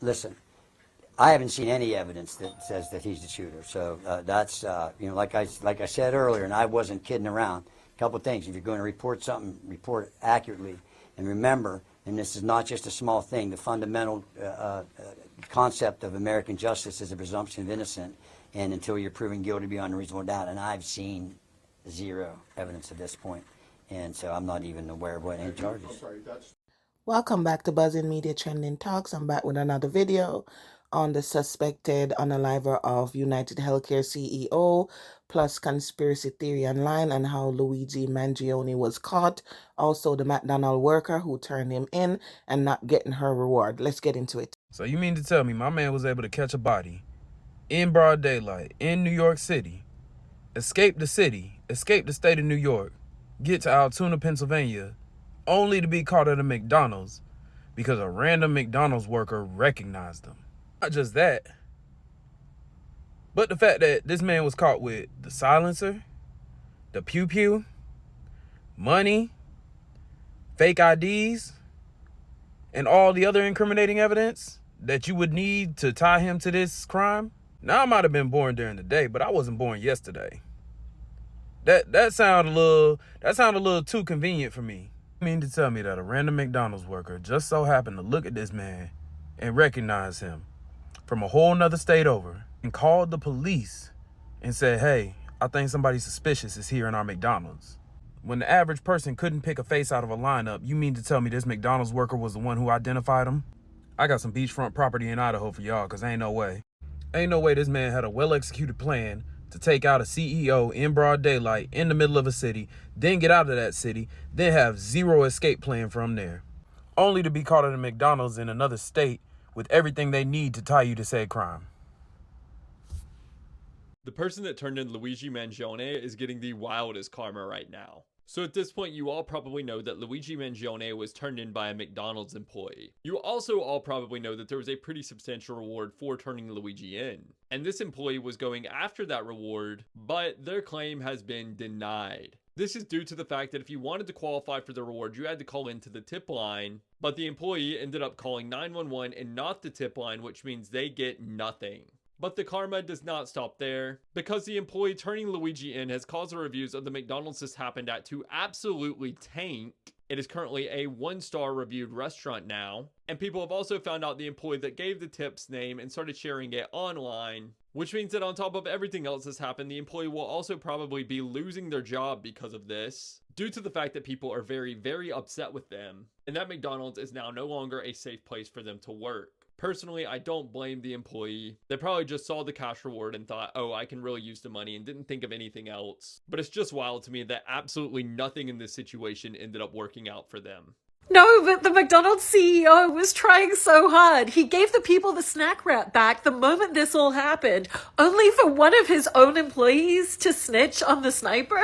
listen, I haven't seen any evidence that says that he's the shooter. So that's, like I said earlier, and I wasn't kidding around. A couple of things. If you're going to report something, report it accurately. And remember, and this is not just a small thing, the fundamental concept of American justice is a presumption of innocence, and until you're proven guilty beyond a reasonable doubt. And I've seen zero evidence at this point. And so I'm not even aware of what any charges. Welcome back to Buzzing Media Trending Talks. I'm back with another video on the suspected unaliver of United Healthcare CEO, plus conspiracy theory online and how Luigi Mangione was caught. Also, the McDonald's worker who turned him in and not getting her reward. Let's get into it. So you mean to tell me my man was able to catch a body in broad daylight in New York City, escape the city, escape the state of New York, get to Altoona, Pennsylvania, only to be caught at a McDonald's because a random McDonald's worker recognized him? Not just that, but the fact that this man was caught with the silencer, the pew-pew, money, fake IDs, and all the other incriminating evidence that you would need to tie him to this crime. Now, I might have been born during the day, but I wasn't born yesterday. That sounded a little too convenient for me. You mean to tell me that a random McDonald's worker just so happened to look at this man and recognize him from a whole nother state over and called the police and said, hey, I think somebody suspicious is here in our McDonald's? When the average person couldn't pick a face out of a lineup, you mean to tell me this McDonald's worker was the one who identified him? I got some beachfront property in Idaho for y'all, because ain't no way this man had a well-executed plan to take out a CEO in broad daylight in the middle of a city, then get out of that city, then have zero escape plan from there, only to be caught at a McDonald's in another state with everything they need to tie you to said crime. The person that turned in Luigi Mangione is getting the wildest karma right now. So at this point, you all probably know that Luigi Mangione was turned in by a McDonald's employee. You also all probably know that there was a pretty substantial reward for turning Luigi in. And this employee was going after that reward, but their claim has been denied. This is due to the fact that if you wanted to qualify for the reward, you had to call into the tip line, but the employee ended up calling 911 and not the tip line, which means they get nothing. But the karma does not stop there, because the employee turning Luigi in has caused the reviews of the McDonald's this happened at to absolutely tank. It is currently a 1-star reviewed restaurant now, and people have also found out the employee that gave the tip's name and started sharing it online, which means that on top of everything else that's happened, the employee will also probably be losing their job because of this, due to the fact that people are very, very upset with them, and that McDonald's is now no longer a safe place for them to work. Personally, I don't blame the employee. They probably just saw the cash reward and thought, oh, I can really use the money, and didn't think of anything else. But it's just wild to me that absolutely nothing in this situation ended up working out for them. No, but the McDonald's CEO was trying so hard. He gave the people the snack wrap back the moment this all happened, only for one of his own employees to snitch on the sniper.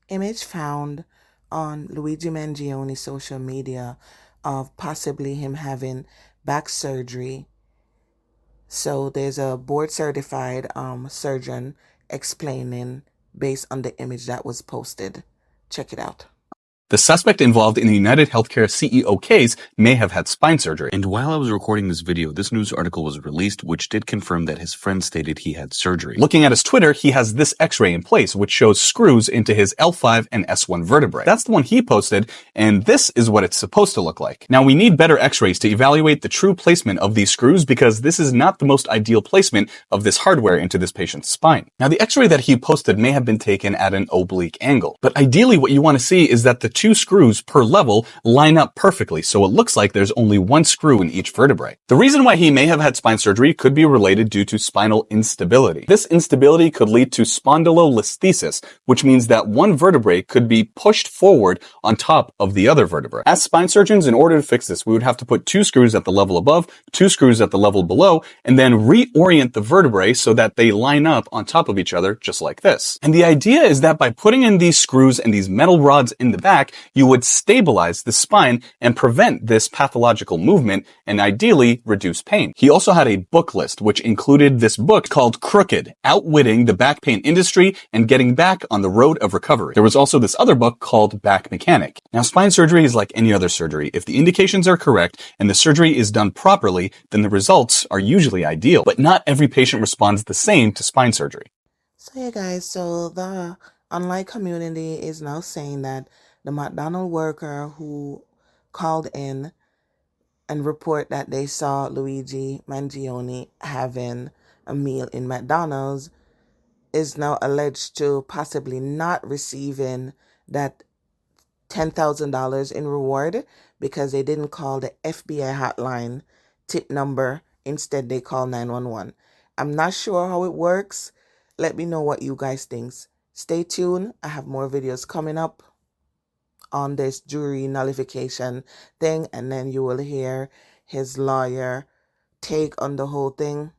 Image found on Luigi Mangione's social media of possibly him having back surgery. So there's a board certified surgeon explaining based on the image that was posted. Check it out. The suspect involved in the United Healthcare CEO case may have had spine surgery. And while I was recording this video, this news article was released, which did confirm that his friend stated he had surgery. Looking at his Twitter, he has this x-ray in place, which shows screws into his L5 and S1 vertebrae. That's the one he posted, and this is what it's supposed to look like. Now, we need better x-rays to evaluate the true placement of these screws, because this is not the most ideal placement of this hardware into this patient's spine. Now, the x-ray that he posted may have been taken at an oblique angle, but ideally what you want to see is that the 2 screws per level line up perfectly, so it looks like there's only 1 screw in each vertebrae. The reason why he may have had spine surgery could be related due to spinal instability. This instability could lead to spondylolisthesis, which means that one vertebrae could be pushed forward on top of the other vertebrae. As spine surgeons, in order to fix this, we would have to put 2 screws at the level above, 2 screws at the level below, and then reorient the vertebrae so that they line up on top of each other, just like this. And the idea is that by putting in these screws and these metal rods in the back, back, you would stabilize the spine and prevent this pathological movement and ideally reduce pain. He also had a book list, which included this book called Crooked, Outwitting the Back Pain Industry and Getting Back on the Road of Recovery. There was also this other book called Back Mechanic. Now, spine surgery is like any other surgery. If the indications are correct and the surgery is done properly, then the results are usually ideal. But not every patient responds the same to spine surgery. So yeah guys, so the online community is now saying that the McDonald's worker who called in and report that they saw Luigi Mangione having a meal in McDonald's is now alleged to possibly not receiving that $10,000 in reward because they didn't call the FBI hotline tip number. Instead, they call 911. I'm not sure how it works. Let me know what you guys think. Stay tuned. I have more videos coming up on this jury nullification thing, and then you will hear his lawyer take on the whole thing.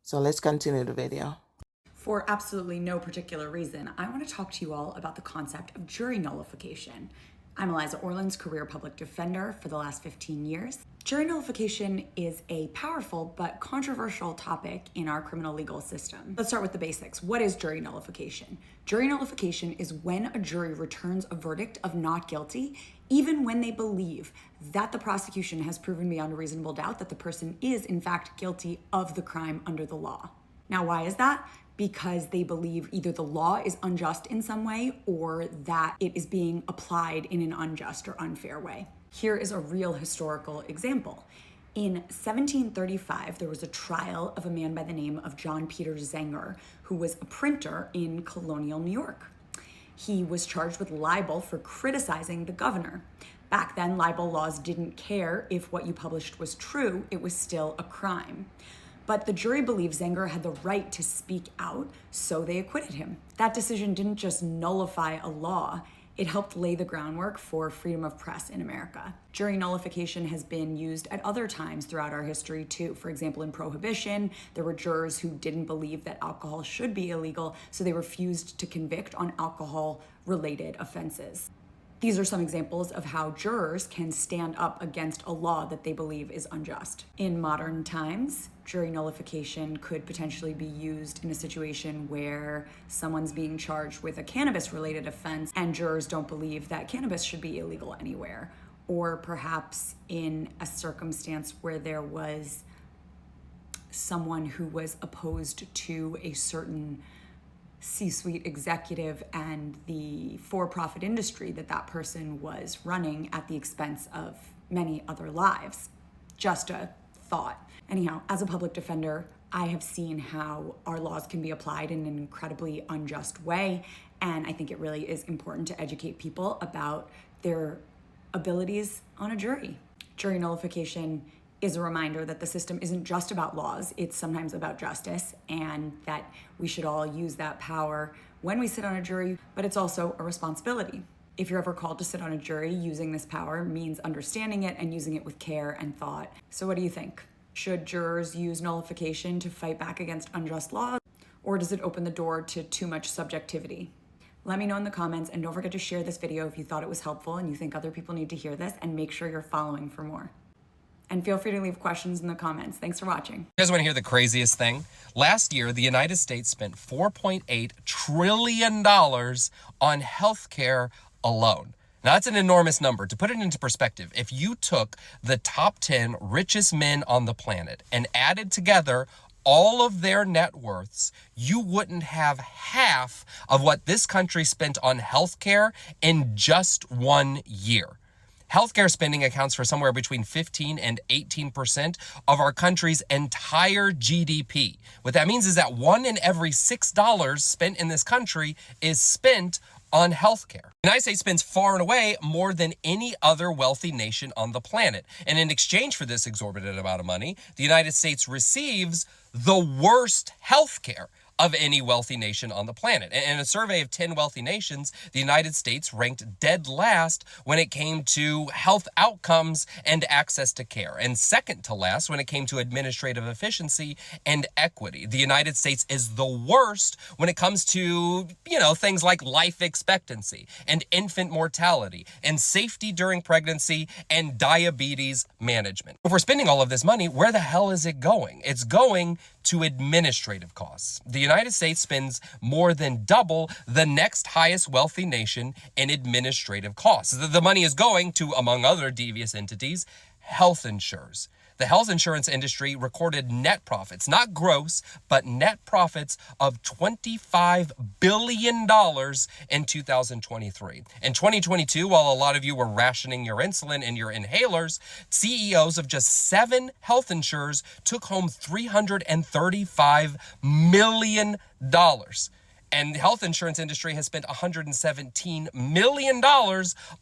So let's continue the video. For absolutely no particular reason, I want to talk to you all about the concept of jury nullification. I'm Eliza Orland's career public defender for the last 15 years. Jury nullification is a powerful but controversial topic in our criminal legal system. Let's start with the basics. What is jury nullification? Jury nullification is when a jury returns a verdict of not guilty, even when they believe that the prosecution has proven beyond a reasonable doubt that the person is in fact guilty of the crime under the law. Now, why is that? Because they believe either the law is unjust in some way or that it is being applied in an unjust or unfair way. Here is a real historical example. In 1735, there was a trial of a man by the name of John Peter Zenger, who was a printer in colonial New York. He was charged with libel for criticizing the governor. Back then, libel laws didn't care if what you published was true, it was still a crime. But the jury believed Zenger had the right to speak out, so they acquitted him. That decision didn't just nullify a law, it helped lay the groundwork for freedom of press in America. Jury nullification has been used at other times throughout our history too. For example, in Prohibition, there were jurors who didn't believe that alcohol should be illegal, so they refused to convict on alcohol-related offenses. These are some examples of how jurors can stand up against a law that they believe is unjust. In modern times, jury nullification could potentially be used in a situation where someone's being charged with a cannabis-related offense and jurors don't believe that cannabis should be illegal anywhere. Or perhaps in a circumstance where there was someone who was opposed to a certain C-suite executive and the for-profit industry that that person was running at the expense of many other lives. Just a thought. Anyhow, as a public defender, I have seen how our laws can be applied in an incredibly unjust way, and I think it really is important to educate people about their abilities on a jury. Jury nullification is a reminder that the system isn't just about laws, it's sometimes about justice, and that we should all use that power when we sit on a jury, but it's also a responsibility. If you're ever called to sit on a jury, using this power means understanding it and using it with care and thought. So what do you think? Should jurors use nullification to fight back against unjust laws, or does it open the door to too much subjectivity? Let me know in the comments, and don't forget to share this video if you thought it was helpful and you think other people need to hear this, and make sure you're following for more. And feel free to leave questions in the comments. Thanks for watching. You guys want to hear the craziest thing? Last year, the United States spent $4.8 trillion on healthcare alone. Now, that's an enormous number. To put it into perspective, if you took the top 10 richest men on the planet and added together all of their net worths, you wouldn't have half of what this country spent on healthcare in just 1 year. Healthcare spending accounts for somewhere between 15 and 18% of our country's entire GDP. What that means is that 1 in every $6 spent in this country is spent on healthcare. The United States spends far and away more than any other wealthy nation on the planet. And in exchange for this exorbitant amount of money, the United States receives the worst healthcare of any wealthy nation on the planet. In a survey of 10 wealthy nations, the United States ranked dead last when it came to health outcomes and access to care, and second to last when it came to administrative efficiency and equity. The United States is the worst when it comes to, things like life expectancy and infant mortality and safety during pregnancy and diabetes management. If we're spending all of this money, where the hell is it going? It's going to administrative costs. The United States spends more than double the next highest wealthy nation in administrative costs. The money is going to, among other devious entities, health insurers. The health insurance industry recorded net profits, not gross, but net profits of $25 billion in 2023. In 2022, while a lot of you were rationing your insulin and your inhalers, CEOs of just 7 health insurers took home $335 million. And the health insurance industry has spent $117 million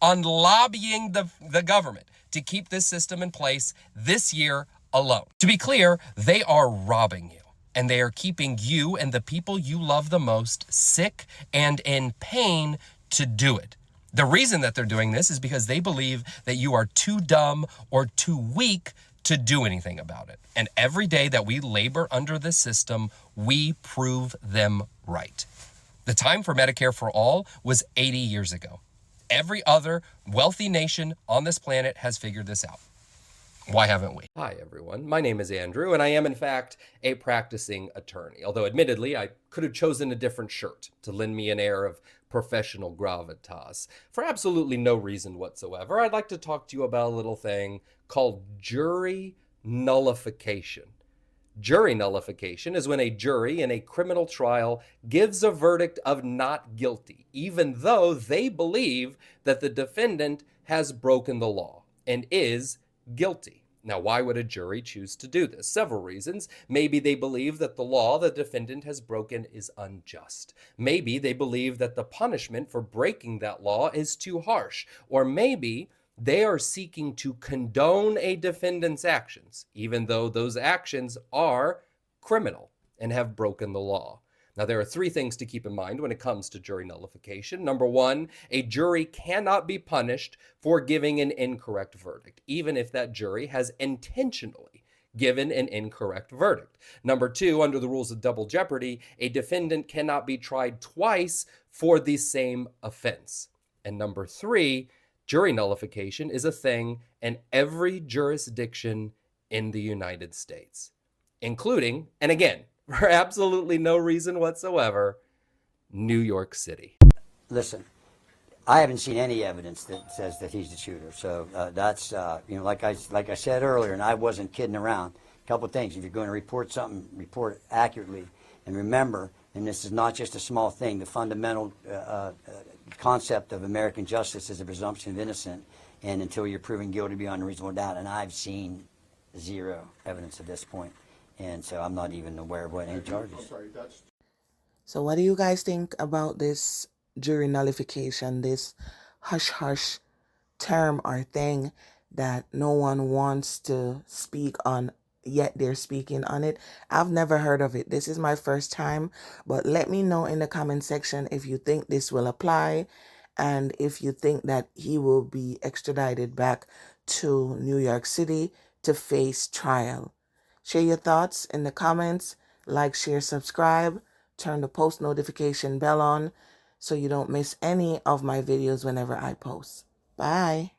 on lobbying the government to keep this system in place this year alone. To be clear, they are robbing you, and they are keeping you and the people you love the most sick and in pain to do it. The reason that they're doing this is because they believe that you are too dumb or too weak to do anything about it. And every day that we labor under this system, we prove them right. The time for Medicare for all was 80 years ago. Every other wealthy nation on this planet has figured this out. Why haven't we? Hi, everyone. My name is Andrew, and I am, in fact, a practicing attorney. Although, admittedly, I could have chosen a different shirt to lend me an air of professional gravitas. For absolutely no reason whatsoever, I'd like to talk to you about a little thing called jury nullification. Jury nullification is when a jury in a criminal trial gives a verdict of not guilty, even though they believe that the defendant has broken the law and is guilty. Now, why would a jury choose to do this? Several reasons. Maybe they believe that the law the defendant has broken is unjust. Maybe they believe that the punishment for breaking that law is too harsh. Or maybe they are seeking to condone a defendant's actions, even though those actions are criminal and have broken the law. Now, there are 3 things to keep in mind when it comes to jury nullification. Number 1, a jury cannot be punished for giving an incorrect verdict, even if that jury has intentionally given an incorrect verdict. Number 2, under the rules of double jeopardy, a defendant cannot be tried twice for the same offense. And number 3, jury nullification is a thing in every jurisdiction in the United States, including, and again, for absolutely no reason whatsoever, New York City. Listen, I haven't seen any evidence that says that he's the shooter. So that's, like I said earlier, and I wasn't kidding around. A couple of things. If you're going to report something, report it accurately. And remember, and this is not just a small thing, the fundamental concept of American justice is a presumption of innocence, and until you're proven guilty beyond a reasonable doubt. And I've seen 0 evidence at this point. And so I'm not even aware of what any charges. So what do you guys think about this jury nullification, this hush-hush term or thing that no one wants to speak on, yet they're speaking on it? I've never heard of it. This is my first time, but let me know in the comment section if you think this will apply and if you think that he will be extradited back to New York City to face trial. Share your thoughts in the comments, like, share, subscribe, turn the post notification bell on so you don't miss any of my videos whenever I post. Bye.